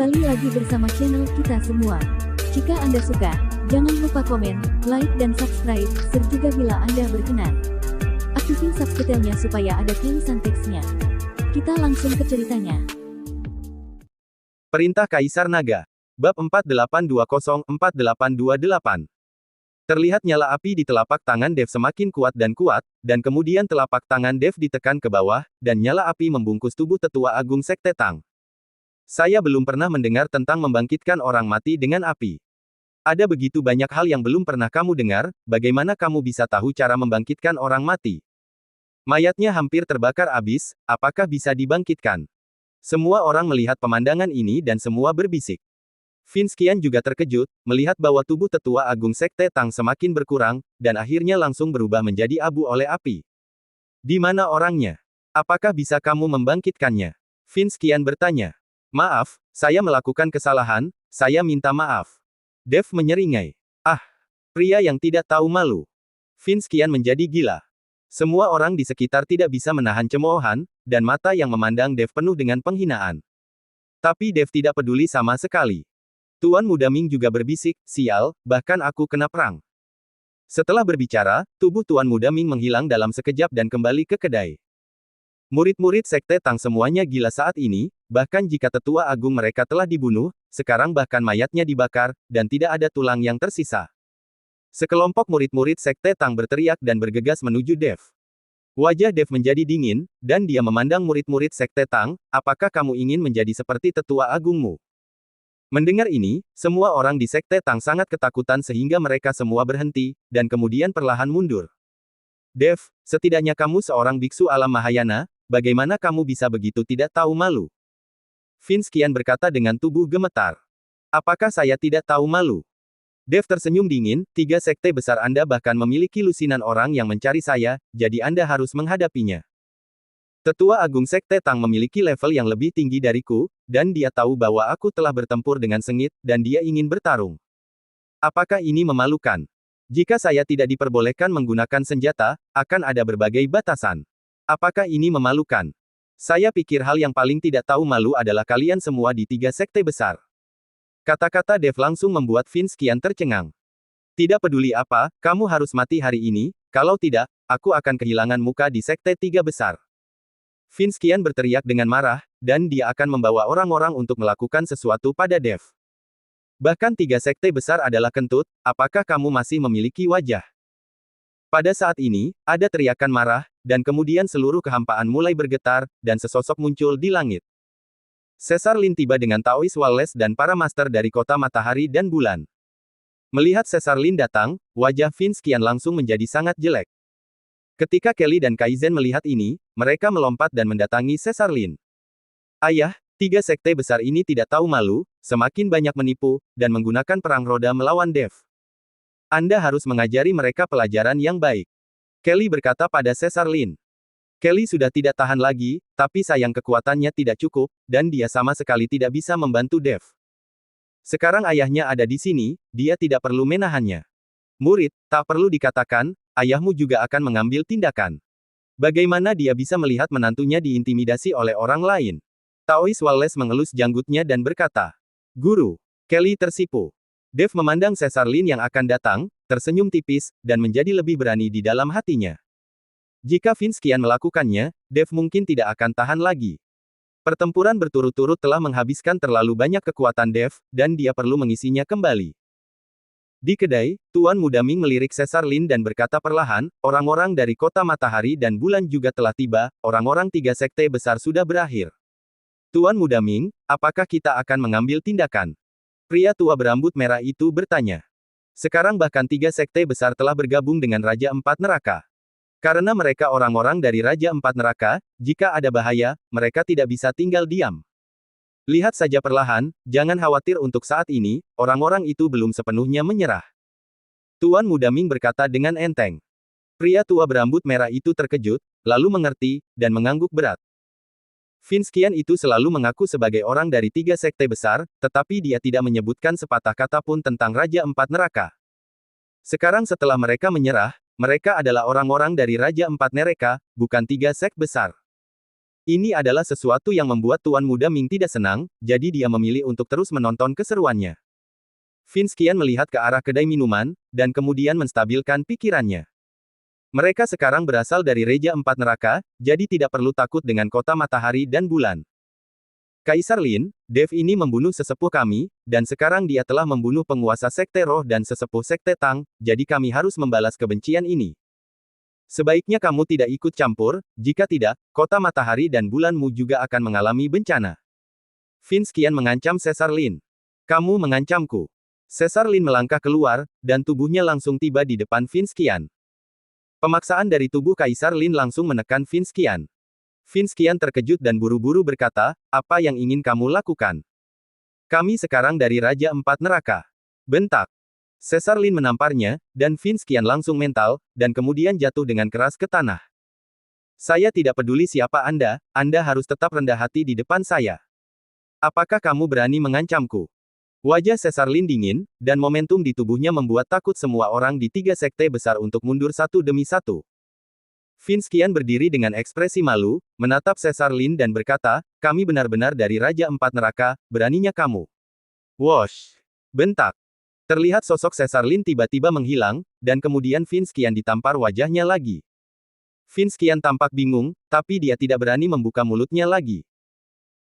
Kembali lagi bersama channel kita semua. Jika Anda suka, jangan lupa komen, like dan subscribe, serta bila Anda berkenan, aktifin subtitlenya supaya ada tulisan teksnya. Kita langsung ke ceritanya. Perintah Kaisar Naga. Bab 48204828. Terlihat nyala api di telapak tangan Dev semakin kuat, dan kemudian telapak tangan Dev ditekan ke bawah, dan nyala api membungkus tubuh Tetua Agung Sekte Tang. Saya belum pernah mendengar tentang membangkitkan orang mati dengan api. Ada begitu banyak hal yang belum pernah kamu dengar, bagaimana kamu bisa tahu cara membangkitkan orang mati? Mayatnya hampir terbakar habis, apakah bisa dibangkitkan? Semua orang melihat pemandangan ini dan semua berbisik. Vince Qian juga terkejut, melihat bahwa tubuh Tetua Agung Sekte Tang semakin berkurang, dan akhirnya langsung berubah menjadi abu oleh api. Di mana orangnya? Apakah bisa kamu membangkitkannya? Vince Qian bertanya. Maaf, saya melakukan kesalahan, saya minta maaf. Dev menyeringai. Ah, pria yang tidak tahu malu. Vince Qian menjadi gila. Semua orang di sekitar tidak bisa menahan cemoohan, dan mata yang memandang Dev penuh dengan penghinaan. Tapi Dev tidak peduli sama sekali. Tuan Muda Ming juga berbisik, sial, bahkan aku kena perang. Setelah berbicara, tubuh Tuan Muda Ming menghilang dalam sekejap dan kembali ke kedai. Murid-murid Sekte Tang semuanya gila saat ini, bahkan jika Tetua Agung mereka telah dibunuh, sekarang bahkan mayatnya dibakar, dan tidak ada tulang yang tersisa. Sekelompok murid-murid Sekte Tang berteriak dan bergegas menuju Dev. Wajah Dev menjadi dingin, dan dia memandang murid-murid Sekte Tang, apakah kamu ingin menjadi seperti Tetua Agungmu? Mendengar ini, semua orang di Sekte Tang sangat ketakutan sehingga mereka semua berhenti, dan kemudian perlahan mundur. Dev, setidaknya kamu seorang biksu alam Mahayana, bagaimana kamu bisa begitu tidak tahu malu? Vince Qian berkata dengan tubuh gemetar. Apakah saya tidak tahu malu? Dev tersenyum dingin, 3 sekte besar Anda bahkan memiliki lusinan orang yang mencari saya, jadi Anda harus menghadapinya. Tetua Agung Sekte Tang memiliki level yang lebih tinggi dariku, dan dia tahu bahwa aku telah bertempur dengan sengit, dan dia ingin bertarung. Apakah ini memalukan? Jika saya tidak diperbolehkan menggunakan senjata, akan ada berbagai batasan. Apakah ini memalukan? Saya pikir hal yang paling tidak tahu malu adalah kalian semua di 3 sekte besar. Kata-kata Dev langsung membuat Vince Qian tercengang. Tidak peduli apa, kamu harus mati hari ini, kalau tidak, aku akan kehilangan muka di sekte 3 besar. Vince Qian berteriak dengan marah, dan dia akan membawa orang-orang untuk melakukan sesuatu pada Dev. Bahkan 3 sekte besar adalah kentut, apakah kamu masih memiliki wajah? Pada saat ini, ada teriakan marah, dan kemudian seluruh kehampaan mulai bergetar, dan sesosok muncul di langit. Caesar Lin tiba dengan Taoist Wallace dan para master dari kota matahari dan bulan. Melihat Caesar Lin datang, wajah Vince Qian langsung menjadi sangat jelek. Ketika Kelly dan Kaizen melihat ini, mereka melompat dan mendatangi Caesar Lin. Ayah, 3 sekte besar ini tidak tahu malu, semakin banyak menipu, dan menggunakan perang roda melawan Dev. Anda harus mengajari mereka pelajaran yang baik. Kelly berkata pada Caesar Lin. Kelly sudah tidak tahan lagi, tapi sayang kekuatannya tidak cukup, dan dia sama sekali tidak bisa membantu Dev. Sekarang ayahnya ada di sini, dia tidak perlu menahannya. Murid, tak perlu dikatakan, ayahmu juga akan mengambil tindakan. Bagaimana dia bisa melihat menantunya diintimidasi oleh orang lain? Taoist Wallace mengelus janggutnya dan berkata. Guru. Kelly tersipu. Dev memandang Caesar Lin yang akan datang, tersenyum tipis, dan menjadi lebih berani di dalam hatinya. Jika Vince Qian melakukannya, Dev mungkin tidak akan tahan lagi. Pertempuran berturut-turut telah menghabiskan terlalu banyak kekuatan Dev, dan dia perlu mengisinya kembali. Di kedai, Tuan Muda Ming melirik Caesar Lin dan berkata perlahan, orang-orang dari kota matahari dan bulan juga telah tiba, orang-orang 3 sekte besar sudah berakhir. Tuan Muda Ming, apakah kita akan mengambil tindakan? Pria tua berambut merah itu bertanya. Sekarang bahkan 3 sekte besar telah bergabung dengan Raja 4 Neraka. Karena mereka orang-orang dari Raja 4 Neraka, jika ada bahaya, mereka tidak bisa tinggal diam. Lihat saja perlahan, jangan khawatir untuk saat ini, orang-orang itu belum sepenuhnya menyerah. Tuan Muda Ming berkata dengan enteng. Pria tua berambut merah itu terkejut, lalu mengerti, dan mengangguk berat. Vince Qian itu selalu mengaku sebagai orang dari 3 sekte besar, tetapi dia tidak menyebutkan sepatah kata pun tentang Raja 4 Neraka. Sekarang setelah mereka menyerah, mereka adalah orang-orang dari Raja 4 Neraka, bukan 3 sek besar. Ini adalah sesuatu yang membuat Tuan Muda Ming tidak senang, jadi dia memilih untuk terus menonton keseruannya. Vince Qian melihat ke arah kedai minuman, dan kemudian menstabilkan pikirannya. Mereka sekarang berasal dari Raja Empat Neraka, jadi tidak perlu takut dengan kota matahari dan bulan. Kaisar Lin, Dev ini membunuh sesepuh kami, dan sekarang dia telah membunuh penguasa Sekte Roh dan sesepuh Sekte Tang, jadi kami harus membalas kebencian ini. Sebaiknya kamu tidak ikut campur, jika tidak, kota matahari dan bulanmu juga akan mengalami bencana. Vince Qian mengancam Caesar Lin. Kamu mengancamku. Caesar Lin melangkah keluar, dan tubuhnya langsung tiba di depan Vince Qian. Pemaksaan dari tubuh Kaisar Lin langsung menekan Vince Qian. Vince Qian terkejut dan buru-buru berkata, apa yang ingin kamu lakukan? Kami sekarang dari Raja Empat Neraka. Bentak. Caesar Lin menamparnya, dan Vince Qian langsung mental, dan kemudian jatuh dengan keras ke tanah. Saya tidak peduli siapa Anda harus tetap rendah hati di depan saya. Apakah kamu berani mengancamku? Wajah Caesar Lin dingin, dan momentum di tubuhnya membuat takut semua orang di tiga sekte besar untuk mundur satu demi satu. Vince Qian berdiri dengan ekspresi malu, menatap Caesar Lin dan berkata, kami benar-benar dari Raja Empat Neraka, beraninya kamu. Wosh! Bentak. Terlihat sosok Caesar Lin tiba-tiba menghilang, dan kemudian Vince Qian ditampar wajahnya lagi. Vince Qian tampak bingung, tapi dia tidak berani membuka mulutnya lagi.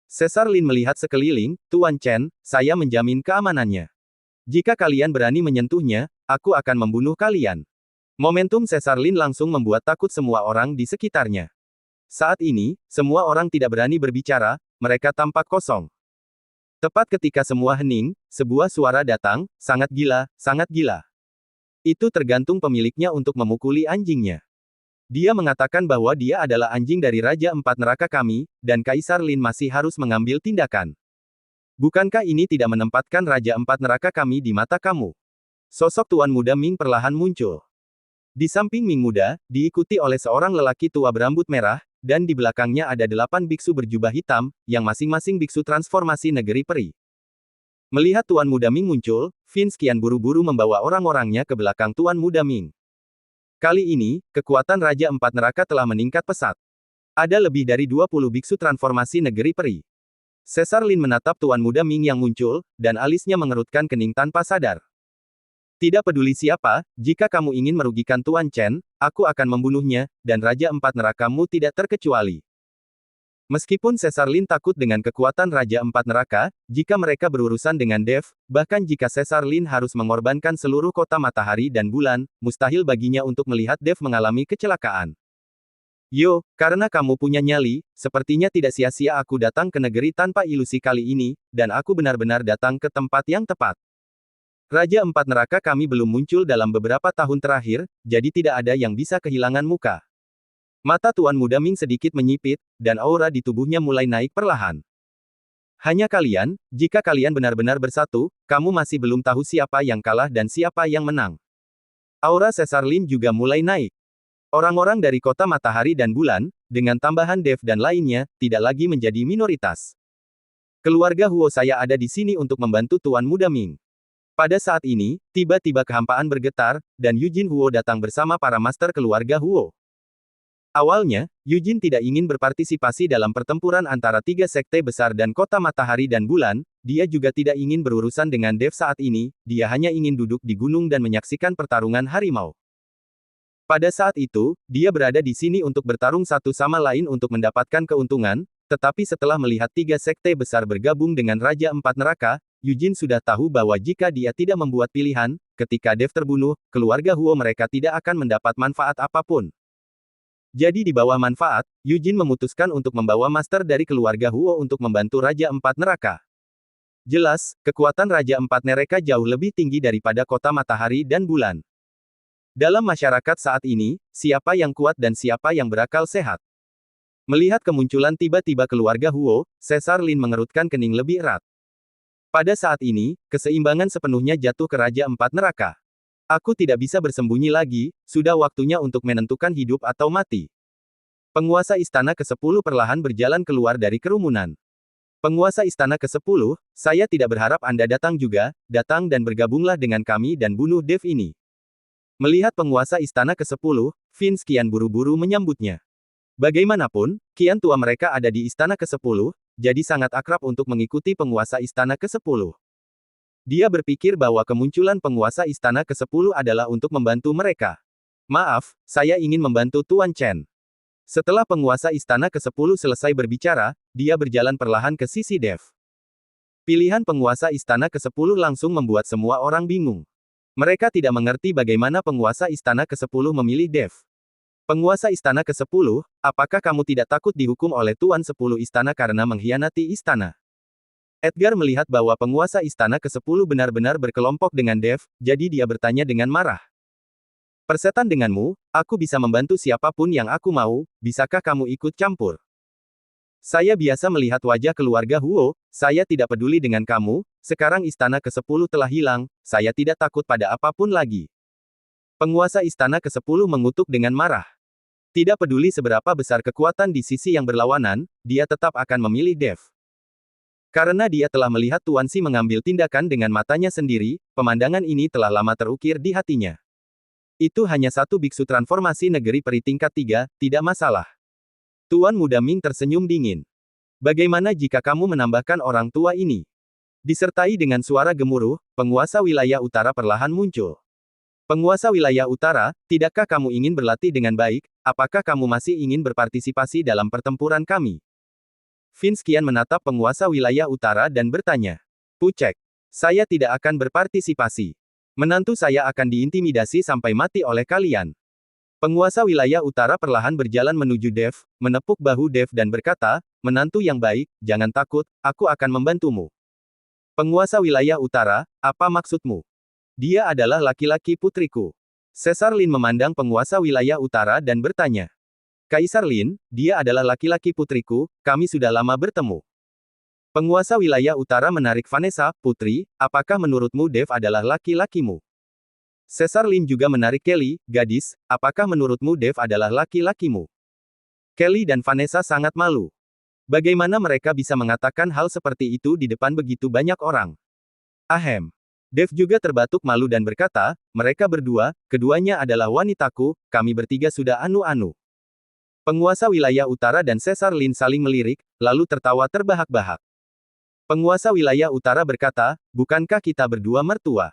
Caesar Lin melihat sekeliling, Tuan Chen, saya menjamin keamanannya. Jika kalian berani menyentuhnya, aku akan membunuh kalian. Momentum Caesar Lin langsung membuat takut semua orang di sekitarnya. Saat ini, semua orang tidak berani berbicara, mereka tampak kosong. Tepat ketika semua hening, sebuah suara datang, sangat gila, sangat gila. Itu tergantung pemiliknya untuk memukuli anjingnya. Dia mengatakan bahwa dia adalah anjing dari Raja Empat Neraka kami, dan Kaisar Lin masih harus mengambil tindakan. Bukankah ini tidak menempatkan Raja Empat Neraka kami di mata kamu? Sosok Tuan Muda Ming perlahan muncul. Di samping Ming Muda, diikuti oleh seorang lelaki tua berambut merah, dan di belakangnya ada 8 biksu berjubah hitam, yang masing-masing biksu transformasi negeri peri. Melihat Tuan Muda Ming muncul, Vince Qian buru-buru membawa orang-orangnya ke belakang Tuan Muda Ming. Kali ini, kekuatan Raja Empat Neraka telah meningkat pesat. Ada lebih dari 20 biksu transformasi negeri peri. Caesar Lin menatap Tuan Muda Ming yang muncul, dan alisnya mengerutkan kening tanpa sadar. Tidak peduli siapa, jika kamu ingin merugikan Tuan Chen, aku akan membunuhnya, dan Raja Empat Nerakamu tidak terkecuali. Meskipun Caesar Lin takut dengan kekuatan Raja Empat Neraka, jika mereka berurusan dengan Dev, bahkan jika Caesar Lin harus mengorbankan seluruh kota matahari dan bulan, mustahil baginya untuk melihat Dev mengalami kecelakaan. Yo, karena kamu punya nyali, sepertinya tidak sia-sia aku datang ke negeri tanpa ilusi kali ini, dan aku benar-benar datang ke tempat yang tepat. Raja Empat Neraka kami belum muncul dalam beberapa tahun terakhir, jadi tidak ada yang bisa kehilangan muka. Mata Tuan Muda Ming sedikit menyipit, dan aura di tubuhnya mulai naik perlahan. Hanya kalian, jika kalian benar-benar bersatu, kamu masih belum tahu siapa yang kalah dan siapa yang menang. Aura Caesar Lin juga mulai naik. Orang-orang dari kota matahari dan bulan, dengan tambahan Dev dan lainnya, tidak lagi menjadi minoritas. Keluarga Huo saya ada di sini untuk membantu Tuan Muda Ming. Pada saat ini, tiba-tiba kehampaan bergetar, dan Yujin Huo datang bersama para master keluarga Huo. Awalnya, Yujin tidak ingin berpartisipasi dalam pertempuran antara tiga sekte besar dan kota matahari dan bulan, dia juga tidak ingin berurusan dengan Dev saat ini, dia hanya ingin duduk di gunung dan menyaksikan pertarungan harimau. Pada saat itu, dia berada di sini untuk bertarung satu sama lain untuk mendapatkan keuntungan, tetapi setelah melihat tiga sekte besar bergabung dengan Raja Empat Neraka, Yujin sudah tahu bahwa jika dia tidak membuat pilihan, ketika Dev terbunuh, keluarga Huo mereka tidak akan mendapat manfaat apapun. Jadi di bawah manfaat, Yujin memutuskan untuk membawa master dari keluarga Huo untuk membantu Raja Empat Neraka. Jelas, kekuatan Raja Empat Neraka jauh lebih tinggi daripada kota matahari dan bulan. Dalam masyarakat saat ini, siapa yang kuat dan siapa yang berakal sehat? Melihat kemunculan tiba-tiba keluarga Huo, Caesar Lin mengerutkan kening lebih erat. Pada saat ini, keseimbangan sepenuhnya jatuh ke Raja Empat Neraka. Aku tidak bisa bersembunyi lagi, sudah waktunya untuk menentukan hidup atau mati. Penguasa Istana ke-10 perlahan berjalan keluar dari kerumunan. Penguasa Istana ke-10, saya tidak berharap Anda datang juga, datang dan bergabunglah dengan kami dan bunuh Dev ini. Melihat penguasa Istana ke-10, Vince Qian buru-buru menyambutnya. Bagaimanapun, kian tua mereka ada di istana ke-10, jadi sangat akrab untuk mengikuti penguasa istana ke-10. Dia berpikir bahwa kemunculan penguasa istana ke-10 adalah untuk membantu mereka. Maaf, saya ingin membantu Tuan Chen. Setelah penguasa istana ke-10 selesai berbicara, dia berjalan perlahan ke sisi Dev. Pilihan penguasa istana ke-10 langsung membuat semua orang bingung. Mereka tidak mengerti bagaimana penguasa istana ke-10 memilih Dev. Penguasa istana ke-10, apakah kamu tidak takut dihukum oleh Tuan 10 istana karena mengkhianati istana? Edgar melihat bahwa penguasa istana ke-10 benar-benar berkelompok dengan Dev, jadi dia bertanya dengan marah. Persetan denganmu, aku bisa membantu siapapun yang aku mau, bisakah kamu ikut campur? Saya biasa melihat wajah keluarga Huo, saya tidak peduli dengan kamu, sekarang istana ke-10 telah hilang, saya tidak takut pada apapun lagi. Penguasa istana ke-10 mengutuk dengan marah. Tidak peduli seberapa besar kekuatan di sisi yang berlawanan, dia tetap akan memilih Dev. Karena dia telah melihat Tuan Si mengambil tindakan dengan matanya sendiri, pemandangan ini telah lama terukir di hatinya. Itu hanya satu biksu transformasi negeri peri tingkat 3, tidak masalah. Tuan Muda Ming tersenyum dingin. Bagaimana jika kamu menambahkan orang tua ini? Disertai dengan suara gemuruh, penguasa wilayah utara perlahan muncul. Penguasa wilayah utara, tidakkah kamu ingin berlatih dengan baik? Apakah kamu masih ingin berpartisipasi dalam pertempuran kami? Vince Qian menatap penguasa wilayah utara dan bertanya. Pucek. Saya tidak akan berpartisipasi. Menantu saya akan diintimidasi sampai mati oleh kalian. Penguasa wilayah utara perlahan berjalan menuju Dev, menepuk bahu Dev dan berkata, menantu yang baik, jangan takut, aku akan membantumu. Penguasa wilayah utara, apa maksudmu? Dia adalah laki-laki putriku. Caesar Lin memandang penguasa wilayah utara dan bertanya. Kaisar Lin, dia adalah laki-laki putriku, kami sudah lama bertemu. Penguasa wilayah utara menarik Vanessa, putri, apakah menurutmu Dev adalah laki-lakimu? Caesar Lin juga menarik Kelly, gadis, apakah menurutmu Dev adalah laki-lakimu? Kelly dan Vanessa sangat malu. Bagaimana mereka bisa mengatakan hal seperti itu di depan begitu banyak orang? Ahem. Dev juga terbatuk malu dan berkata, mereka berdua, keduanya adalah wanitaku, kami bertiga sudah anu-anu. Penguasa wilayah utara dan Caesar Lin saling melirik, lalu tertawa terbahak-bahak. Penguasa wilayah utara berkata, bukankah kita berdua mertua?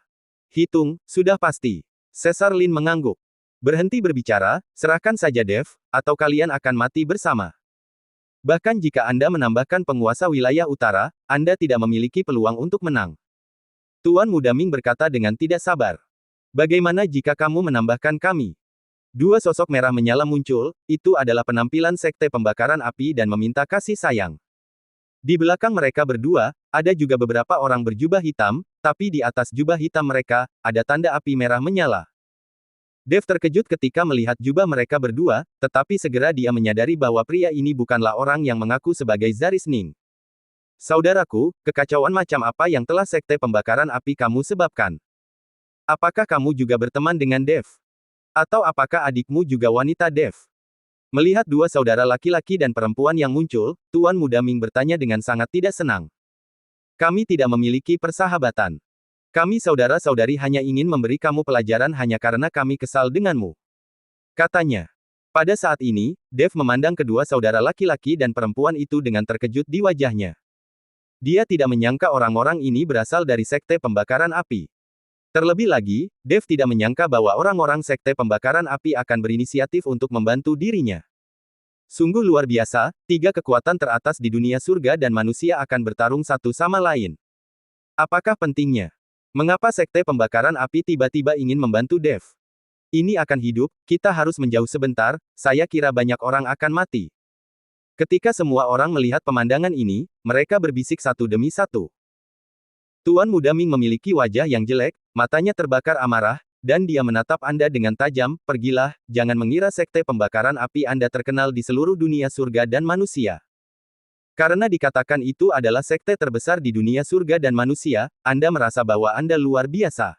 Hitung, sudah pasti. Caesar Lin mengangguk. Berhenti berbicara, serahkan saja Dev, atau kalian akan mati bersama. Bahkan jika Anda menambahkan penguasa wilayah utara, Anda tidak memiliki peluang untuk menang. Tuan Muda Ming berkata dengan tidak sabar. Bagaimana jika kamu menambahkan kami? Dua sosok merah menyala muncul, itu adalah penampilan sekte pembakaran api dan meminta kasih sayang. Di belakang mereka berdua, ada juga beberapa orang berjubah hitam, tapi di atas jubah hitam mereka, ada tanda api merah menyala. Dev terkejut ketika melihat jubah mereka berdua, tetapi segera dia menyadari bahwa pria ini bukanlah orang yang mengaku sebagai Zaris Ning. Saudaraku, kekacauan macam apa yang telah sekte pembakaran api kamu sebabkan? Apakah kamu juga berteman dengan Dev? Atau apakah adikmu juga wanita Dev? Melihat dua saudara laki-laki dan perempuan yang muncul, Tuan Muda Ming bertanya dengan sangat tidak senang. Kami tidak memiliki persahabatan. Kami saudara-saudari hanya ingin memberi kamu pelajaran hanya karena kami kesal denganmu. Katanya. Pada saat ini, Dev memandang kedua saudara laki-laki dan perempuan itu dengan terkejut di wajahnya. Dia tidak menyangka orang-orang ini berasal dari sekte pembakaran api. Terlebih lagi, Dev tidak menyangka bahwa orang-orang sekte pembakaran api akan berinisiatif untuk membantu dirinya. Sungguh luar biasa, tiga kekuatan teratas di dunia surga dan manusia akan bertarung satu sama lain. Apakah pentingnya? Mengapa sekte pembakaran api tiba-tiba ingin membantu Dev? Ini akan hidup, kita harus menjauh sebentar, saya kira banyak orang akan mati. Ketika semua orang melihat pemandangan ini, mereka berbisik satu demi satu. Tuan Muda Ming memiliki wajah yang jelek, matanya terbakar amarah, dan dia menatap Anda dengan tajam, pergilah, jangan mengira sekte pembakaran api Anda terkenal di seluruh dunia surga dan manusia. Karena dikatakan itu adalah sekte terbesar di dunia surga dan manusia, Anda merasa bahwa Anda luar biasa.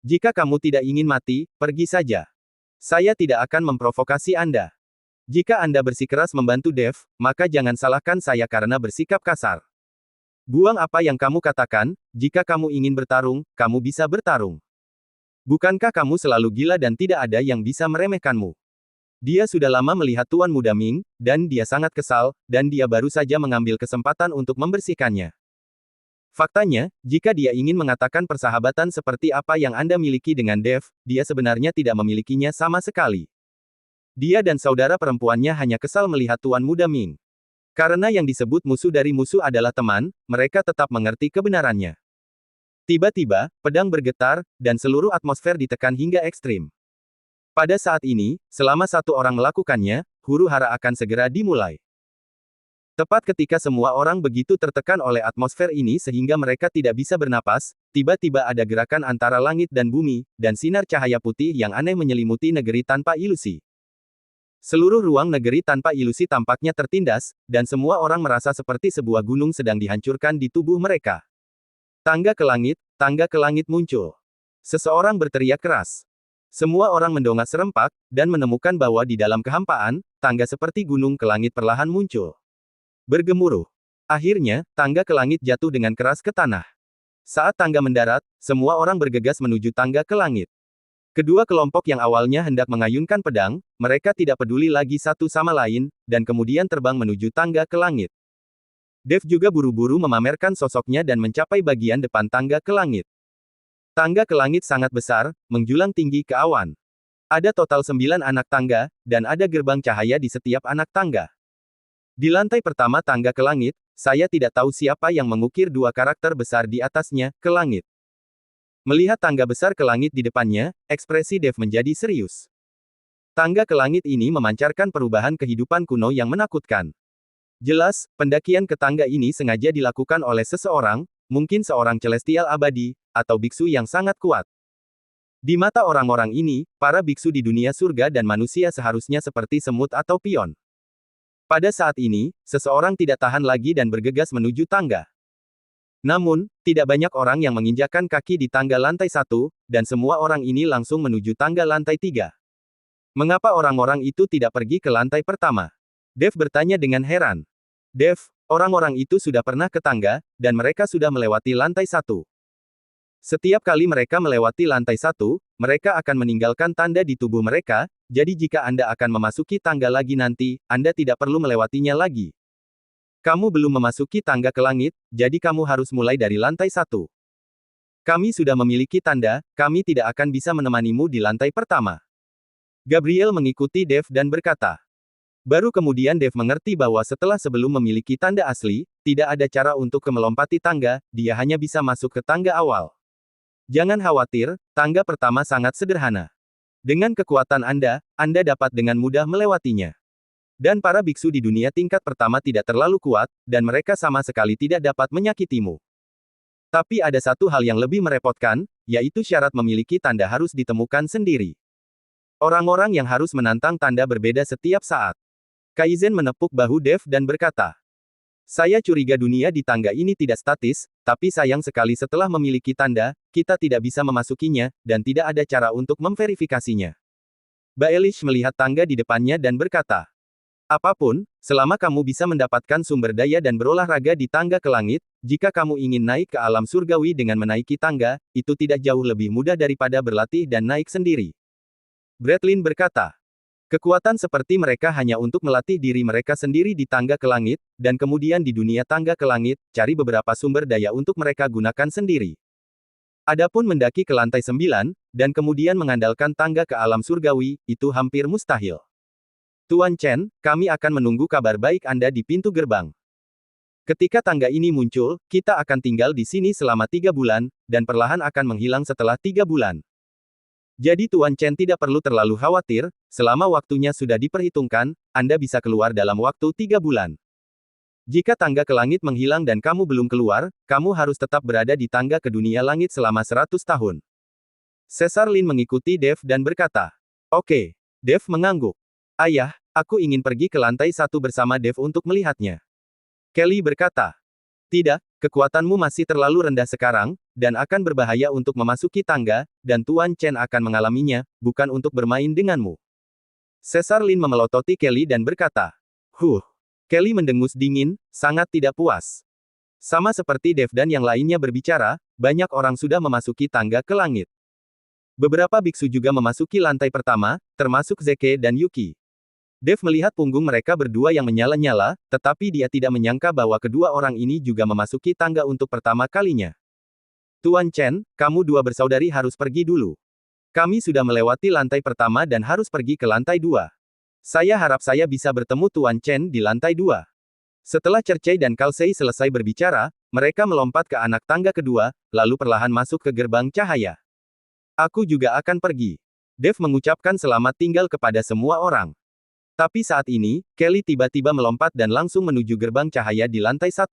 Jika kamu tidak ingin mati, pergi saja. Saya tidak akan memprovokasi Anda. Jika Anda bersikeras membantu Dev, maka jangan salahkan saya karena bersikap kasar. Buang apa yang kamu katakan, jika kamu ingin bertarung, kamu bisa bertarung. Bukankah kamu selalu gila dan tidak ada yang bisa meremehkanmu? Dia sudah lama melihat Tuan Muda Ming, dan dia sangat kesal, dan dia baru saja mengambil kesempatan untuk membersihkannya. Faktanya, jika dia ingin mengatakan persahabatan seperti apa yang Anda miliki dengan Dev, dia sebenarnya tidak memilikinya sama sekali. Dia dan saudara perempuannya hanya kesal melihat Tuan Muda Ming. Karena yang disebut musuh dari musuh adalah teman, mereka tetap mengerti kebenarannya. Tiba-tiba, pedang bergetar, dan seluruh atmosfer ditekan hingga ekstrim. Pada saat ini, selama satu orang melakukannya, huru-hara akan segera dimulai. Tepat ketika semua orang begitu tertekan oleh atmosfer ini sehingga mereka tidak bisa bernapas, tiba-tiba ada gerakan antara langit dan bumi, dan sinar cahaya putih yang aneh menyelimuti negeri tanpa ilusi. Seluruh ruang negeri tanpa ilusi tampaknya tertindas, dan semua orang merasa seperti sebuah gunung sedang dihancurkan di tubuh mereka. Tangga ke langit muncul. Seseorang berteriak keras. Semua orang mendongak serempak, dan menemukan bahwa di dalam kehampaan, tangga seperti gunung ke langit perlahan muncul. Bergemuruh. Akhirnya, tangga ke langit jatuh dengan keras ke tanah. Saat tangga mendarat, semua orang bergegas menuju tangga ke langit. Kedua kelompok yang awalnya hendak mengayunkan pedang, mereka tidak peduli lagi satu sama lain, dan kemudian terbang menuju tangga ke langit. Dev juga buru-buru memamerkan sosoknya dan mencapai bagian depan tangga ke langit. Tangga ke langit sangat besar, menjulang tinggi ke awan. Ada total 9 anak tangga, dan ada gerbang cahaya di setiap anak tangga. Di lantai pertama tangga ke langit, saya tidak tahu siapa yang mengukir dua karakter besar di atasnya, ke langit. Melihat tangga besar ke langit di depannya, ekspresi Dev menjadi serius. Tangga ke langit ini memancarkan perubahan kehidupan kuno yang menakutkan. Jelas, pendakian ke tangga ini sengaja dilakukan oleh seseorang, mungkin seorang celestial abadi, atau biksu yang sangat kuat. Di mata orang-orang ini, para biksu di dunia surga dan manusia seharusnya seperti semut atau pion. Pada saat ini, seseorang tidak tahan lagi dan bergegas menuju tangga. Namun, tidak banyak orang yang menginjakkan kaki di tangga lantai 1, dan semua orang ini langsung menuju tangga lantai 3. Mengapa orang-orang itu tidak pergi ke lantai pertama? Dev bertanya dengan heran. Dev, orang-orang itu sudah pernah ke tangga, dan mereka sudah melewati lantai 1. Setiap kali mereka melewati lantai 1, mereka akan meninggalkan tanda di tubuh mereka, jadi jika Anda akan memasuki tangga lagi nanti, Anda tidak perlu melewatinya lagi. Kamu belum memasuki tangga ke langit, jadi kamu harus mulai dari lantai 1. Kami sudah memiliki tanda, kami tidak akan bisa menemanimu di lantai pertama. Gabriel mengikuti Dev dan berkata. Baru kemudian Dev mengerti bahwa setelah sebelum memiliki tanda asli, tidak ada cara untuk melompati tangga, dia hanya bisa masuk ke tangga awal. Jangan khawatir, tangga pertama sangat sederhana. Dengan kekuatan Anda dapat dengan mudah melewatinya. Dan para biksu di dunia tingkat pertama tidak terlalu kuat, dan mereka sama sekali tidak dapat menyakitimu. Tapi ada satu hal yang lebih merepotkan, yaitu syarat memiliki tanda harus ditemukan sendiri. Orang-orang yang harus menantang tanda berbeda setiap saat. Kaizen menepuk bahu Dev dan berkata, saya curiga dunia di tangga ini tidak statis, tapi sayang sekali setelah memiliki tanda, kita tidak bisa memasukinya, dan tidak ada cara untuk memverifikasinya. Baelish melihat tangga di depannya dan berkata, apapun, selama kamu bisa mendapatkan sumber daya dan berolahraga di tangga ke langit, jika kamu ingin naik ke alam surgawi dengan menaiki tangga, itu tidak jauh lebih mudah daripada berlatih dan naik sendiri. Bretlin berkata, kekuatan seperti mereka hanya untuk melatih diri mereka sendiri di tangga ke langit, dan kemudian di dunia tangga ke langit, cari beberapa sumber daya untuk mereka gunakan sendiri. Adapun mendaki ke lantai 9, dan kemudian mengandalkan tangga ke alam surgawi, itu hampir mustahil. Tuan Chen, kami akan menunggu kabar baik Anda di pintu gerbang. Ketika tangga ini muncul, kita akan tinggal di sini selama 3 bulan, dan perlahan akan menghilang setelah 3 bulan. Jadi Tuan Chen tidak perlu terlalu khawatir, selama waktunya sudah diperhitungkan, Anda bisa keluar dalam waktu 3 bulan. Jika tangga ke langit menghilang dan kamu belum keluar, kamu harus tetap berada di tangga ke dunia langit selama 100 tahun. Caesar Lin mengikuti Dev dan berkata, oke. Dev mengangguk. Ayah, aku ingin pergi ke lantai 1 bersama Dev untuk melihatnya. Kelly berkata, tidak, kekuatanmu masih terlalu rendah sekarang, dan akan berbahaya untuk memasuki tangga, dan Tuan Chen akan mengalaminya, bukan untuk bermain denganmu. Caesar Lin memelototi Kelly dan berkata, Kelly mendengus dingin, sangat tidak puas. Sama seperti Dev dan yang lainnya berbicara, banyak orang sudah memasuki tangga ke langit. Beberapa biksu juga memasuki lantai pertama, termasuk Zeke dan Yuki. Dev melihat punggung mereka berdua yang menyala-nyala, tetapi dia tidak menyangka bahwa kedua orang ini juga memasuki tangga untuk pertama kalinya. Tuan Chen, kamu dua bersaudari harus pergi dulu. Kami sudah melewati lantai pertama dan harus pergi ke lantai 2. Saya harap saya bisa bertemu Tuan Chen di lantai 2. Setelah Cercei dan Kalsei selesai berbicara, mereka melompat ke anak tangga kedua, lalu perlahan masuk ke gerbang cahaya. Aku juga akan pergi. Dev mengucapkan selamat tinggal kepada semua orang. Tapi saat ini, Kelly tiba-tiba melompat dan langsung menuju gerbang cahaya di lantai 1.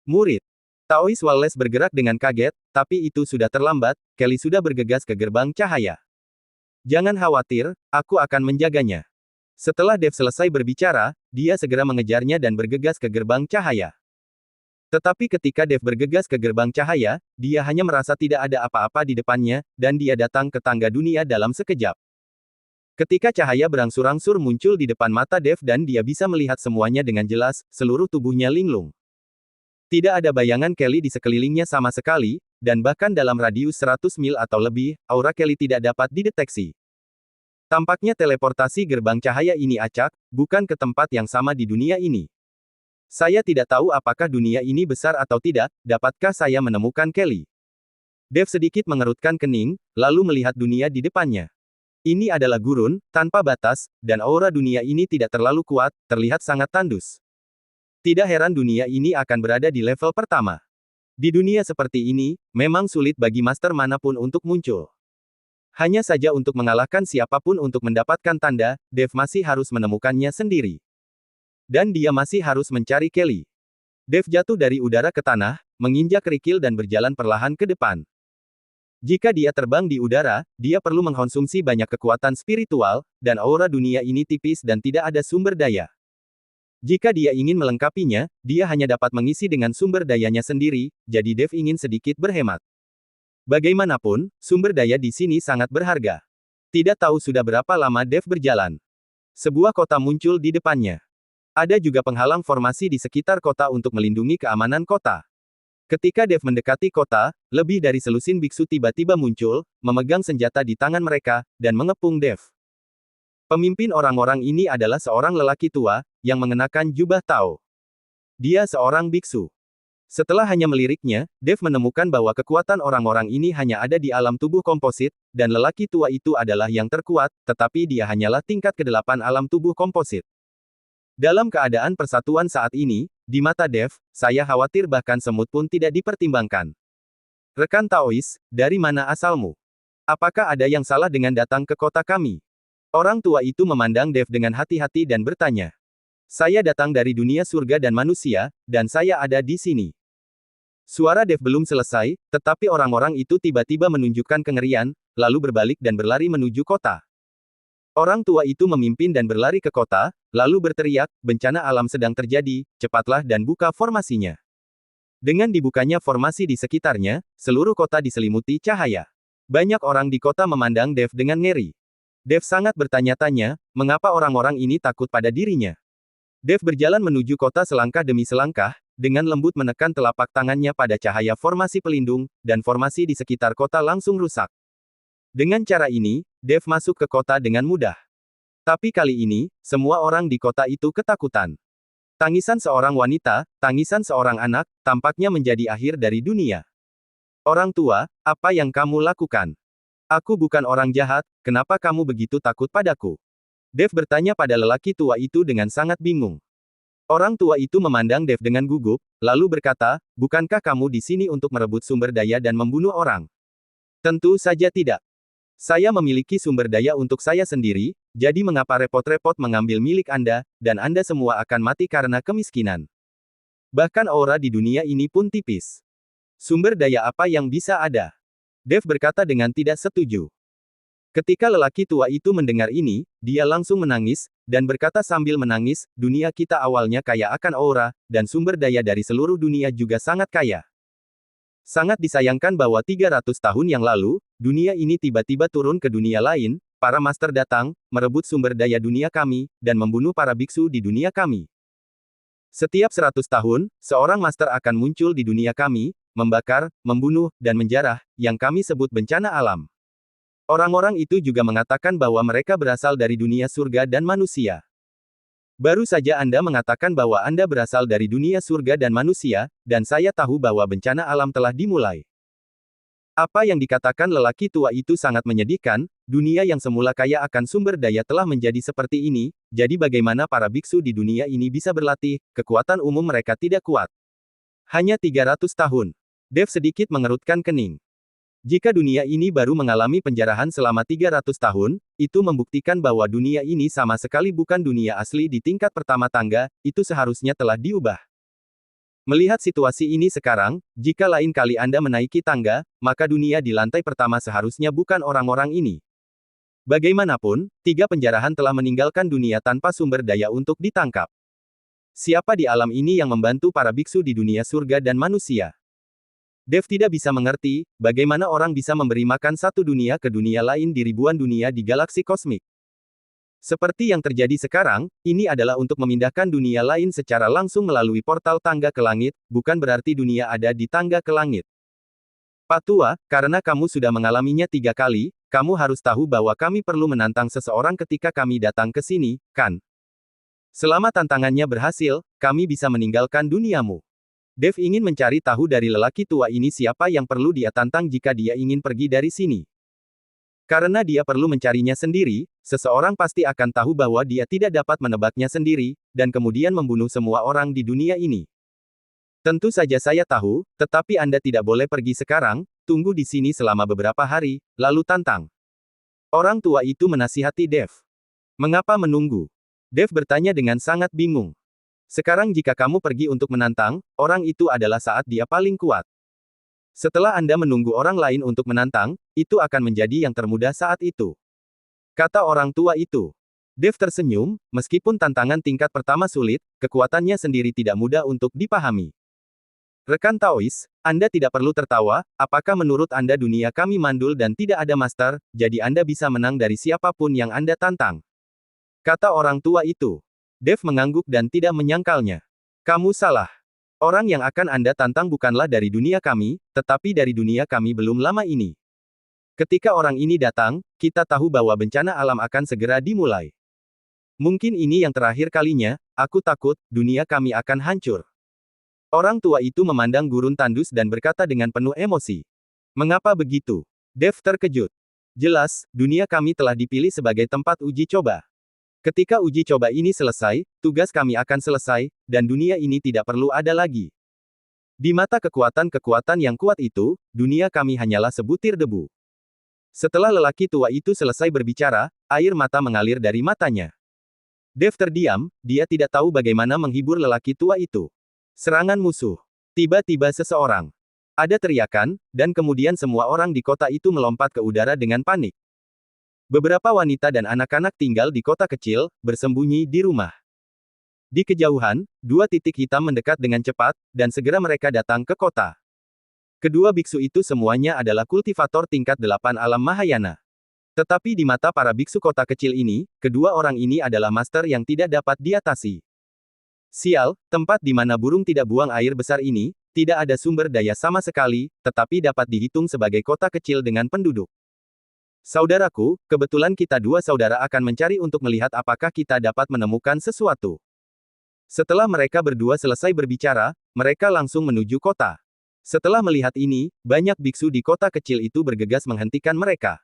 Murid. Taois Wallace bergerak dengan kaget, tapi itu sudah terlambat, Kelly sudah bergegas ke gerbang cahaya. Jangan khawatir, aku akan menjaganya. Setelah Dev selesai berbicara, dia segera mengejarnya dan bergegas ke gerbang cahaya. Tetapi ketika Dev bergegas ke gerbang cahaya, dia hanya merasa tidak ada apa-apa di depannya, dan dia datang ke tangga dunia dalam sekejap. Ketika cahaya berangsur-angsur muncul di depan mata Dev dan dia bisa melihat semuanya dengan jelas, seluruh tubuhnya linglung. Tidak ada bayangan Kelly di sekelilingnya sama sekali, dan bahkan dalam radius 100 mil atau lebih, aura Kelly tidak dapat dideteksi. Tampaknya teleportasi gerbang cahaya ini acak, bukan ke tempat yang sama di dunia ini. Saya tidak tahu apakah dunia ini besar atau tidak, dapatkah saya menemukan Kelly? Dev sedikit mengerutkan kening, lalu melihat dunia di depannya. Ini adalah gurun, tanpa batas, dan aura dunia ini tidak terlalu kuat, terlihat sangat tandus. Tidak heran dunia ini akan berada di level pertama. Di dunia seperti ini, memang sulit bagi master manapun untuk muncul. Hanya saja untuk mengalahkan siapapun untuk mendapatkan tanda, Dev masih harus menemukannya sendiri. Dan dia masih harus mencari Kelly. Dev jatuh dari udara ke tanah, menginjak kerikil dan berjalan perlahan ke depan. Jika dia terbang di udara, dia perlu mengkonsumsi banyak kekuatan spiritual, dan aura dunia ini tipis dan tidak ada sumber daya. Jika dia ingin melengkapinya, dia hanya dapat mengisi dengan sumber dayanya sendiri, jadi Dev ingin sedikit berhemat. Bagaimanapun, sumber daya di sini sangat berharga. Tidak tahu sudah berapa lama Dev berjalan. Sebuah kota muncul di depannya. Ada juga penghalang formasi di sekitar kota untuk melindungi keamanan kota. Ketika Dev mendekati kota, lebih dari selusin biksu tiba-tiba muncul, memegang senjata di tangan mereka, dan mengepung Dev. Pemimpin orang-orang ini adalah seorang lelaki tua, yang mengenakan jubah Tao. Dia seorang biksu. Setelah hanya meliriknya, Dev menemukan bahwa kekuatan orang-orang ini hanya ada di alam tubuh komposit, dan lelaki tua itu adalah yang terkuat, tetapi dia hanyalah tingkat ke-8 alam tubuh komposit. Dalam keadaan persatuan saat ini, di mata Dev, saya khawatir bahkan semut pun tidak dipertimbangkan. Rekan Taois, dari mana asalmu? Apakah ada yang salah dengan datang ke kota kami? Orang tua itu memandang Dev dengan hati-hati dan bertanya. Saya datang dari dunia surga dan manusia, dan saya ada di sini. Suara Dev belum selesai, tetapi orang-orang itu tiba-tiba menunjukkan kengerian, lalu berbalik dan berlari menuju kota. Orang tua itu memimpin dan berlari ke kota, lalu berteriak, bencana alam sedang terjadi, cepatlah dan buka formasinya. Dengan dibukanya formasi di sekitarnya, seluruh kota diselimuti cahaya. Banyak orang di kota memandang Dev dengan ngeri. Dev sangat bertanya-tanya, mengapa orang-orang ini takut pada dirinya. Dev berjalan menuju kota selangkah demi selangkah, dengan lembut menekan telapak tangannya pada cahaya formasi pelindung, dan formasi di sekitar kota langsung rusak. Dengan cara ini, Dev masuk ke kota dengan mudah. Tapi kali ini, semua orang di kota itu ketakutan. Tangisan seorang wanita, tangisan seorang anak, tampaknya menjadi akhir dari dunia. Orang tua, apa yang kamu lakukan? Aku bukan orang jahat, kenapa kamu begitu takut padaku? Dev bertanya pada lelaki tua itu dengan sangat bingung. Orang tua itu memandang Dev dengan gugup, lalu berkata, bukankah kamu di sini untuk merebut sumber daya dan membunuh orang? Tentu saja tidak. Saya memiliki sumber daya untuk saya sendiri, jadi mengapa repot-repot mengambil milik Anda, dan Anda semua akan mati karena kemiskinan. Bahkan aura di dunia ini pun tipis. Sumber daya apa yang bisa ada? Dev berkata dengan tidak setuju. Ketika lelaki tua itu mendengar ini, dia langsung menangis, dan berkata sambil menangis, dunia kita awalnya kaya akan aura, dan sumber daya dari seluruh dunia juga sangat kaya. Sangat disayangkan bahwa 300 tahun yang lalu, dunia ini tiba-tiba turun ke dunia lain, para master datang, merebut sumber daya dunia kami, dan membunuh para biksu di dunia kami. Setiap 100 tahun, seorang master akan muncul di dunia kami, membakar, membunuh, dan menjarah, yang kami sebut bencana alam. Orang-orang itu juga mengatakan bahwa mereka berasal dari dunia surga dan manusia. Baru saja Anda mengatakan bahwa Anda berasal dari dunia surga dan manusia, dan saya tahu bahwa bencana alam telah dimulai. Apa yang dikatakan lelaki tua itu sangat menyedihkan, dunia yang semula kaya akan sumber daya telah menjadi seperti ini, jadi bagaimana para biksu di dunia ini bisa berlatih, kekuatan umum mereka tidak kuat. Hanya 300 tahun. Dev sedikit mengerutkan kening. Jika dunia ini baru mengalami penjarahan selama 300 tahun, itu membuktikan bahwa dunia ini sama sekali bukan dunia asli di tingkat pertama tangga, itu seharusnya telah diubah. Melihat situasi ini sekarang, jika lain kali Anda menaiki tangga, maka dunia di lantai pertama seharusnya bukan orang-orang ini. Bagaimanapun, 3 penjarahan telah meninggalkan dunia tanpa sumber daya untuk ditangkap. Siapa di alam ini yang membantu para biksu di dunia surga dan manusia? Dev tidak bisa mengerti, bagaimana orang bisa memberi makan satu dunia ke dunia lain di ribuan dunia di galaksi kosmik. Seperti yang terjadi sekarang, ini adalah untuk memindahkan dunia lain secara langsung melalui portal tangga ke langit, bukan berarti dunia ada di tangga ke langit. Pak Tua, karena kamu sudah mengalaminya 3 kali, kamu harus tahu bahwa kami perlu menantang seseorang ketika kami datang ke sini, kan? Selama tantangannya berhasil, kami bisa meninggalkan duniamu. Dev ingin mencari tahu dari lelaki tua ini siapa yang perlu dia tantang jika dia ingin pergi dari sini. Karena dia perlu mencarinya sendiri, seseorang pasti akan tahu bahwa dia tidak dapat menebaknya sendiri, dan kemudian membunuh semua orang di dunia ini. Tentu saja saya tahu, tetapi Anda tidak boleh pergi sekarang, tunggu di sini selama beberapa hari, lalu tantang. Orang tua itu menasihati Dev. Mengapa menunggu? Dev bertanya dengan sangat bingung. Sekarang jika kamu pergi untuk menantang, orang itu adalah saat dia paling kuat. Setelah Anda menunggu orang lain untuk menantang, itu akan menjadi yang termudah saat itu. Kata orang tua itu. Dev tersenyum, meskipun tantangan tingkat pertama sulit, kekuatannya sendiri tidak mudah untuk dipahami. Rekan Taois, Anda tidak perlu tertawa, apakah menurut Anda dunia kami mandul dan tidak ada master, jadi Anda bisa menang dari siapapun yang Anda tantang? Kata orang tua itu. Dev mengangguk dan tidak menyangkalnya. Kamu salah. Orang yang akan Anda tantang bukanlah dari dunia kami, tetapi dari dunia kami belum lama ini. Ketika orang ini datang, kita tahu bahwa bencana alam akan segera dimulai. Mungkin ini yang terakhir kalinya, aku takut, dunia kami akan hancur. Orang tua itu memandang gurun tandus dan berkata dengan penuh emosi. Mengapa begitu? Dev terkejut. Jelas, dunia kami telah dipilih sebagai tempat uji coba. Ketika uji coba ini selesai, tugas kami akan selesai, dan dunia ini tidak perlu ada lagi. Di mata kekuatan-kekuatan yang kuat itu, dunia kami hanyalah sebutir debu. Setelah lelaki tua itu selesai berbicara, air mata mengalir dari matanya. Dev terdiam, dia tidak tahu bagaimana menghibur lelaki tua itu. Serangan musuh. Tiba-tiba seseorang. Ada teriakan, dan kemudian semua orang di kota itu melompat ke udara dengan panik. Beberapa wanita dan anak-anak tinggal di kota kecil, bersembunyi di rumah. Di kejauhan, 2 titik hitam mendekat dengan cepat, dan segera mereka datang ke kota. Kedua biksu itu semuanya adalah kultivator tingkat 8 alam Mahayana. Tetapi di mata para biksu kota kecil ini, kedua orang ini adalah master yang tidak dapat diatasi. Sial, tempat di mana burung tidak buang air besar ini, tidak ada sumber daya sama sekali, tetapi dapat dihitung sebagai kota kecil dengan penduduk. Saudaraku, kebetulan kita 2 saudara akan mencari untuk melihat apakah kita dapat menemukan sesuatu. Setelah mereka berdua selesai berbicara, mereka langsung menuju kota. Setelah melihat ini, banyak biksu di kota kecil itu bergegas menghentikan mereka.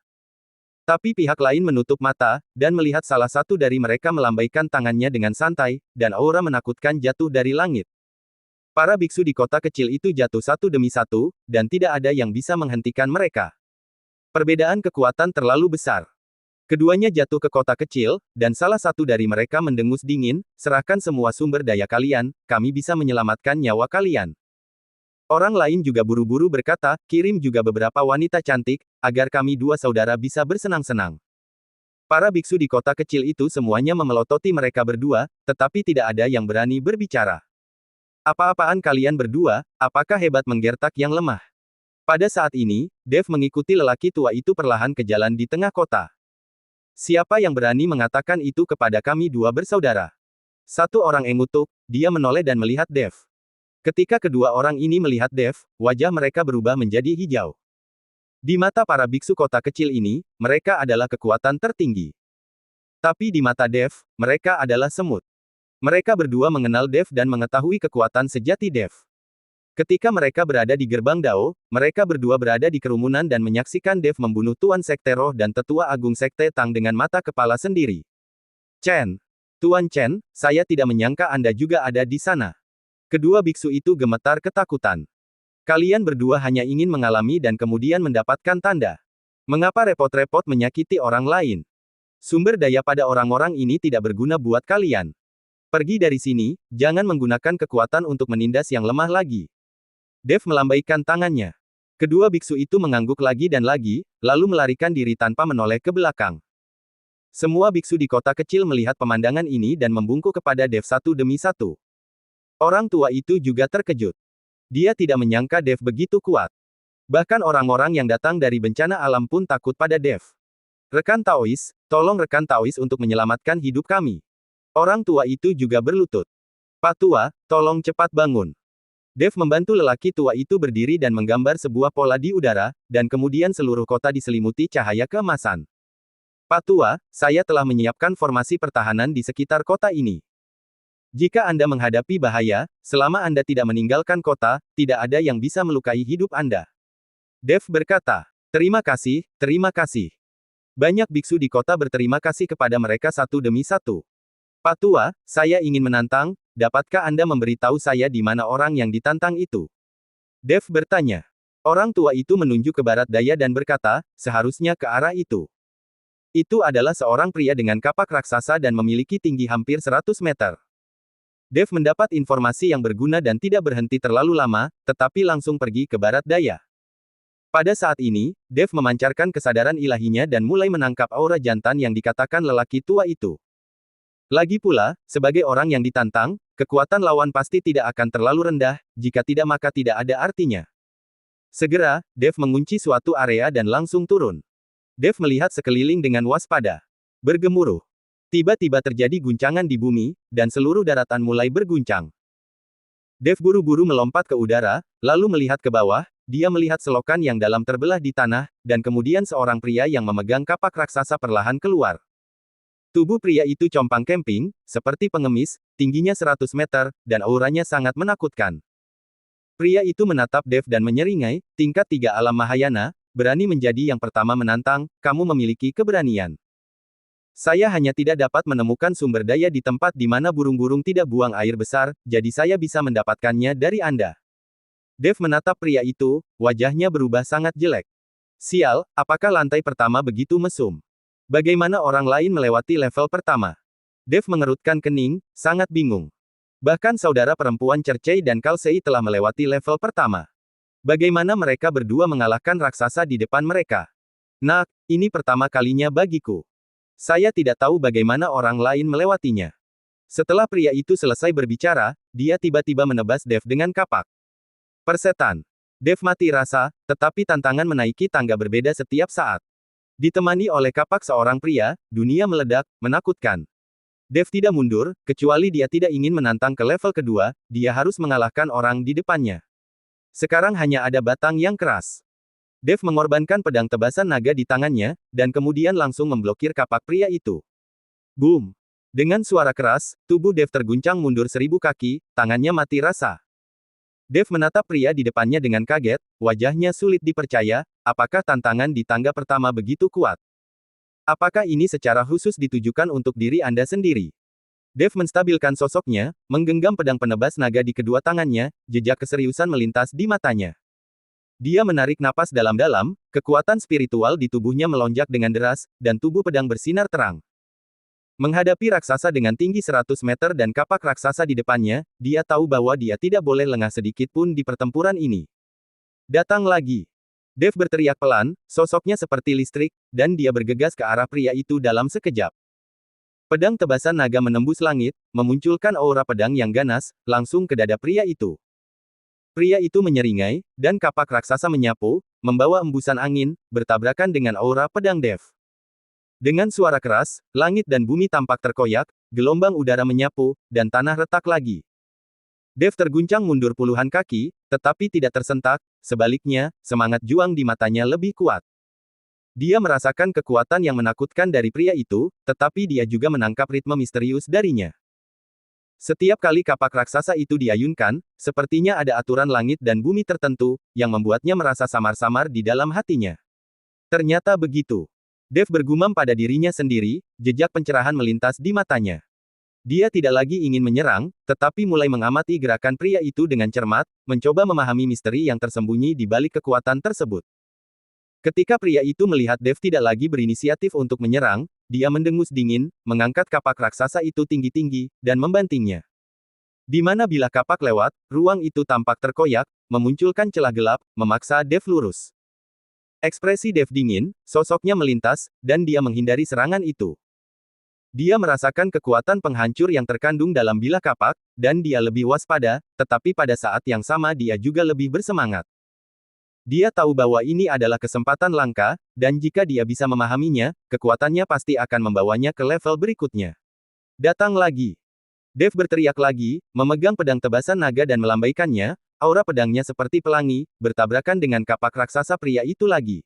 Tapi pihak lain menutup mata, dan melihat salah satu dari mereka melambaikan tangannya dengan santai, dan aura menakutkan jatuh dari langit. Para biksu di kota kecil itu jatuh satu demi satu, dan tidak ada yang bisa menghentikan mereka. Perbedaan kekuatan terlalu besar. Keduanya jatuh ke kota kecil, dan salah satu dari mereka mendengus dingin, serahkan semua sumber daya kalian, kami bisa menyelamatkan nyawa kalian. Orang lain juga buru-buru berkata, kirim juga beberapa wanita cantik, agar kami 2 saudara bisa bersenang-senang. Para biksu di kota kecil itu semuanya memelototi mereka berdua, tetapi tidak ada yang berani berbicara. Apa-apaan kalian berdua, apakah hebat menggertak yang lemah? Pada saat ini, Dev mengikuti lelaki tua itu perlahan ke jalan di tengah kota. Siapa yang berani mengatakan itu kepada kami 2 bersaudara? Satu orang mengutuk, dia menoleh dan melihat Dev. Ketika kedua orang ini melihat Dev, wajah mereka berubah menjadi hijau. Di mata para biksu kota kecil ini, mereka adalah kekuatan tertinggi. Tapi di mata Dev, mereka adalah semut. Mereka berdua mengenal Dev dan mengetahui kekuatan sejati Dev. Ketika mereka berada di gerbang Dao, mereka berdua berada di kerumunan dan menyaksikan Dev membunuh Tuan Sekte Roh dan Tetua Agung Sekte Tang dengan mata kepala sendiri. Chen. Tuan Chen, saya tidak menyangka Anda juga ada di sana. Kedua biksu itu gemetar ketakutan. Kalian berdua hanya ingin mengalami dan kemudian mendapatkan tanda. Mengapa repot-repot menyakiti orang lain? Sumber daya pada orang-orang ini tidak berguna buat kalian. Pergi dari sini, jangan menggunakan kekuatan untuk menindas yang lemah lagi. Dev melambaikan tangannya. Kedua biksu itu mengangguk lagi dan lagi, lalu melarikan diri tanpa menoleh ke belakang. Semua biksu di kota kecil melihat pemandangan ini dan membungkuk kepada Dev satu demi satu. Orang tua itu juga terkejut. Dia tidak menyangka Dev begitu kuat. Bahkan orang-orang yang datang dari bencana alam pun takut pada Dev. Rekan Taois, tolong rekan Taois untuk menyelamatkan hidup kami. Orang tua itu juga berlutut. Pak Tua, tolong cepat bangun. Dev membantu lelaki tua itu berdiri dan menggambar sebuah pola di udara, dan kemudian seluruh kota diselimuti cahaya keemasan. Pak Tua, saya telah menyiapkan formasi pertahanan di sekitar kota ini. Jika Anda menghadapi bahaya, selama Anda tidak meninggalkan kota, tidak ada yang bisa melukai hidup Anda. Dev berkata, terima kasih, terima kasih. Banyak biksu di kota berterima kasih kepada mereka satu demi satu. Pak Tua, saya ingin menantang, dapatkah Anda memberitahu saya di mana orang yang ditantang itu? Dev bertanya. Orang tua itu menunjuk ke barat daya dan berkata, seharusnya ke arah itu. Itu adalah seorang pria dengan kapak raksasa dan memiliki tinggi hampir 100 meter. Dev mendapat informasi yang berguna dan tidak berhenti terlalu lama, tetapi langsung pergi ke barat daya. Pada saat ini, Dev memancarkan kesadaran ilahinya dan mulai menangkap aura jantan yang dikatakan lelaki tua itu. Lagi pula, sebagai orang yang ditantang, kekuatan lawan pasti tidak akan terlalu rendah, jika tidak maka tidak ada artinya. Segera, Dev mengunci suatu area dan langsung turun. Dev melihat sekeliling dengan waspada. Bergemuruh. Tiba-tiba terjadi guncangan di bumi, dan seluruh daratan mulai berguncang. Dev buru-buru melompat ke udara, lalu melihat ke bawah, dia melihat selokan yang dalam terbelah di tanah, dan kemudian seorang pria yang memegang kapak raksasa perlahan keluar. Tubuh pria itu compang-camping, seperti pengemis, tingginya 100 meter, dan auranya sangat menakutkan. Pria itu menatap Dev dan menyeringai, tingkat 3 alam Mahayana, berani menjadi yang pertama menantang, kamu memiliki keberanian. Saya hanya tidak dapat menemukan sumber daya di tempat di mana burung-burung tidak buang air besar, jadi saya bisa mendapatkannya dari Anda. Dev menatap pria itu, wajahnya berubah sangat jelek. Sial, apakah lantai pertama begitu mesum? Bagaimana orang lain melewati level pertama? Dev mengerutkan kening, sangat bingung. Bahkan saudara perempuan Cercei dan Kalsei telah melewati level pertama. Bagaimana mereka berdua mengalahkan raksasa di depan mereka? Nak, ini pertama kalinya bagiku. Saya tidak tahu bagaimana orang lain melewatinya. Setelah pria itu selesai berbicara, dia tiba-tiba menebas Dev dengan kapak. Persetan. Dev mati rasa, tetapi tantangan menaiki tangga berbeda setiap saat. Ditemani oleh kapak seorang pria, dunia meledak, menakutkan. Dev tidak mundur, kecuali dia tidak ingin menantang ke level kedua, dia harus mengalahkan orang di depannya. Sekarang hanya ada batang yang keras. Dev mengorbankan pedang tebasan naga di tangannya, dan kemudian langsung memblokir kapak pria itu. Boom! Dengan suara keras, tubuh Dev terguncang mundur 1000 kaki, tangannya mati rasa. Dev menatap pria di depannya dengan kaget, wajahnya sulit dipercaya, apakah tantangan di tangga pertama begitu kuat? Apakah ini secara khusus ditujukan untuk diri Anda sendiri? Dev menstabilkan sosoknya, menggenggam pedang penebas naga di kedua tangannya, jejak keseriusan melintas di matanya. Dia menarik napas dalam-dalam, kekuatan spiritual di tubuhnya melonjak dengan deras, dan tubuh pedang bersinar terang. Menghadapi raksasa dengan tinggi 100 meter dan kapak raksasa di depannya, dia tahu bahwa dia tidak boleh lengah sedikit pun di pertempuran ini. Datang lagi. Dev berteriak pelan, sosoknya seperti listrik, dan dia bergegas ke arah pria itu dalam sekejap. Pedang tebasan naga menembus langit, memunculkan aura pedang yang ganas, langsung ke dada pria itu. Pria itu menyeringai, dan kapak raksasa menyapu, membawa embusan angin, bertabrakan dengan aura pedang Dev. Dengan suara keras, langit dan bumi tampak terkoyak, gelombang udara menyapu, dan tanah retak lagi. Dev terguncang mundur puluhan kaki, tetapi tidak tersentak, sebaliknya, semangat juang di matanya lebih kuat. Dia merasakan kekuatan yang menakutkan dari pria itu, tetapi dia juga menangkap ritme misterius darinya. Setiap kali kapak raksasa itu diayunkan, sepertinya ada aturan langit dan bumi tertentu, yang membuatnya merasa samar-samar di dalam hatinya. Ternyata begitu. Dev bergumam pada dirinya sendiri, jejak pencerahan melintas di matanya. Dia tidak lagi ingin menyerang, tetapi mulai mengamati gerakan pria itu dengan cermat, mencoba memahami misteri yang tersembunyi di balik kekuatan tersebut. Ketika pria itu melihat Dev tidak lagi berinisiatif untuk menyerang, dia mendengus dingin, mengangkat kapak raksasa itu tinggi-tinggi, dan membantingnya. Di mana bila kapak lewat, ruang itu tampak terkoyak, memunculkan celah gelap, memaksa Dev lurus. Ekspresi Dev dingin, sosoknya melintas, dan dia menghindari serangan itu. Dia merasakan kekuatan penghancur yang terkandung dalam bilah kapak, dan dia lebih waspada, tetapi pada saat yang sama dia juga lebih bersemangat. Dia tahu bahwa ini adalah kesempatan langka, dan jika dia bisa memahaminya, kekuatannya pasti akan membawanya ke level berikutnya. Datang lagi. Dev berteriak lagi, memegang pedang tebasan naga dan melambaikannya, aura pedangnya seperti pelangi, bertabrakan dengan kapak raksasa pria itu lagi.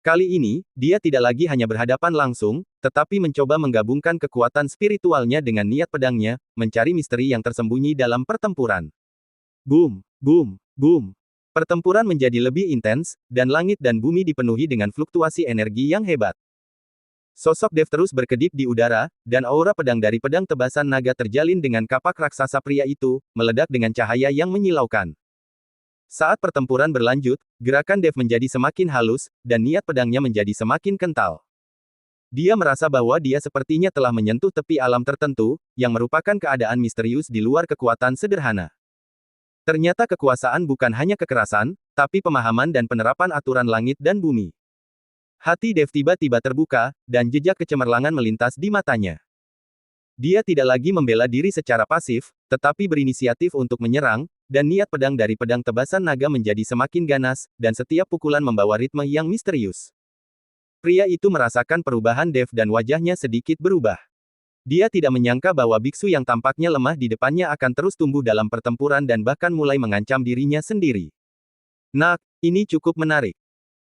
Kali ini, dia tidak lagi hanya berhadapan langsung, tetapi mencoba menggabungkan kekuatan spiritualnya dengan niat pedangnya, mencari misteri yang tersembunyi dalam pertempuran. Boom, boom, boom. Pertempuran menjadi lebih intens, dan langit dan bumi dipenuhi dengan fluktuasi energi yang hebat. Sosok Dev terus berkedip di udara, dan aura pedang dari pedang tebasan naga terjalin dengan kapak raksasa pria itu, meledak dengan cahaya yang menyilaukan. Saat pertempuran berlanjut, gerakan Dev menjadi semakin halus, dan niat pedangnya menjadi semakin kental. Dia merasa bahwa dia sepertinya telah menyentuh tepi alam tertentu, yang merupakan keadaan misterius di luar kekuatan sederhana. Ternyata kekuasaan bukan hanya kekerasan, tapi pemahaman dan penerapan aturan langit dan bumi. Hati Dev tiba-tiba terbuka, dan jejak kecemerlangan melintas di matanya. Dia tidak lagi membela diri secara pasif, tetapi berinisiatif untuk menyerang, dan niat pedang dari pedang tebasan naga menjadi semakin ganas, dan setiap pukulan membawa ritme yang misterius. Pria itu merasakan perubahan Dev dan wajahnya sedikit berubah. Dia tidak menyangka bahwa biksu yang tampaknya lemah di depannya akan terus tumbuh dalam pertempuran dan bahkan mulai mengancam dirinya sendiri. Nah, ini cukup menarik.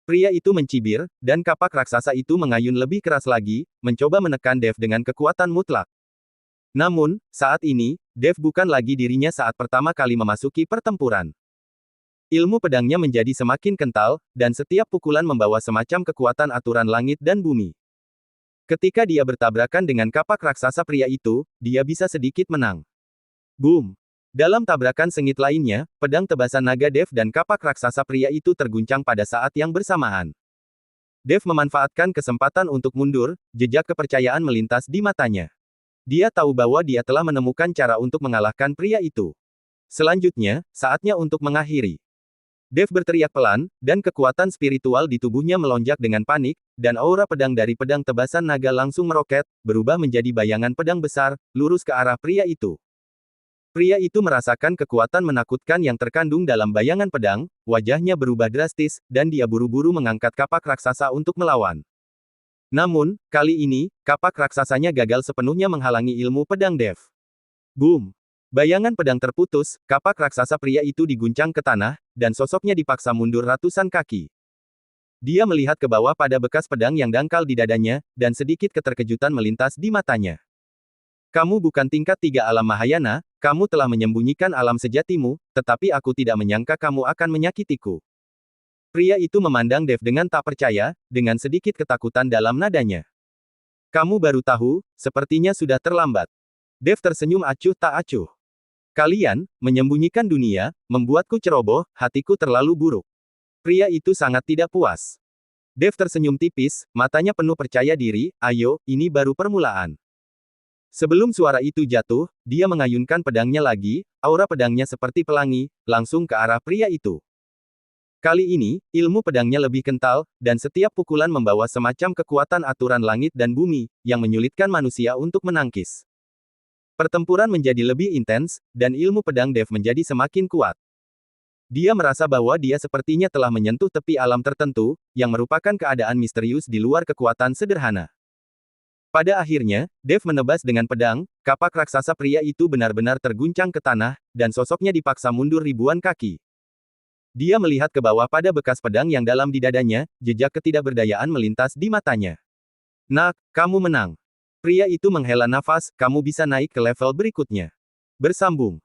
Pria itu mencibir, dan kapak raksasa itu mengayun lebih keras lagi, mencoba menekan Dev dengan kekuatan mutlak. Namun, saat ini, Dev bukan lagi dirinya saat pertama kali memasuki pertempuran. Ilmu pedangnya menjadi semakin kental, dan setiap pukulan membawa semacam kekuatan aturan langit dan bumi. Ketika dia bertabrakan dengan kapak raksasa pria itu, dia bisa sedikit menang. Boom! Dalam tabrakan sengit lainnya, pedang tebasan naga Dev dan kapak raksasa pria itu terguncang pada saat yang bersamaan. Dev memanfaatkan kesempatan untuk mundur, jejak kepercayaan melintas di matanya. Dia tahu bahwa dia telah menemukan cara untuk mengalahkan pria itu. Selanjutnya, saatnya untuk mengakhiri. Dev berteriak pelan, dan kekuatan spiritual di tubuhnya melonjak dengan panik, dan aura pedang dari pedang tebasan naga langsung meroket, berubah menjadi bayangan pedang besar, lurus ke arah pria itu. Pria itu merasakan kekuatan menakutkan yang terkandung dalam bayangan pedang, wajahnya berubah drastis, dan dia buru-buru mengangkat kapak raksasa untuk melawan. Namun, kali ini, kapak raksasanya gagal sepenuhnya menghalangi ilmu pedang Dev. Boom! Bayangan pedang terputus, kapak raksasa pria itu diguncang ke tanah, dan sosoknya dipaksa mundur ratusan kaki. Dia melihat ke bawah pada bekas pedang yang dangkal di dadanya, dan sedikit keterkejutan melintas di matanya. Kamu bukan tingkat 3 alam Mahayana, kamu telah menyembunyikan alam sejatimu, tetapi aku tidak menyangka kamu akan menyakitiku. Pria itu memandang Dev dengan tak percaya, dengan sedikit ketakutan dalam nadanya. Kamu baru tahu, sepertinya sudah terlambat. Dev tersenyum acuh tak acuh. Kalian, menyembunyikan dunia, membuatku ceroboh, hatiku terlalu buruk. Pria itu sangat tidak puas. Dev tersenyum tipis, matanya penuh percaya diri, ayo, ini baru permulaan. Sebelum suara itu jatuh, dia mengayunkan pedangnya lagi, aura pedangnya seperti pelangi, langsung ke arah pria itu. Kali ini, ilmu pedangnya lebih kental, dan setiap pukulan membawa semacam kekuatan aturan langit dan bumi, yang menyulitkan manusia untuk menangkis. Pertempuran menjadi lebih intens, dan ilmu pedang Dev menjadi semakin kuat. Dia merasa bahwa dia sepertinya telah menyentuh tepi alam tertentu, yang merupakan keadaan misterius di luar kekuatan sederhana. Pada akhirnya, Dev menebas dengan pedang, kapak raksasa pria itu benar-benar terguncang ke tanah, dan sosoknya dipaksa mundur ribuan kaki. Dia melihat ke bawah pada bekas pedang yang dalam di dadanya, jejak ketidakberdayaan melintas di matanya. Nak, kamu menang. Pria itu menghela nafas, kamu bisa naik ke level berikutnya. Bersambung.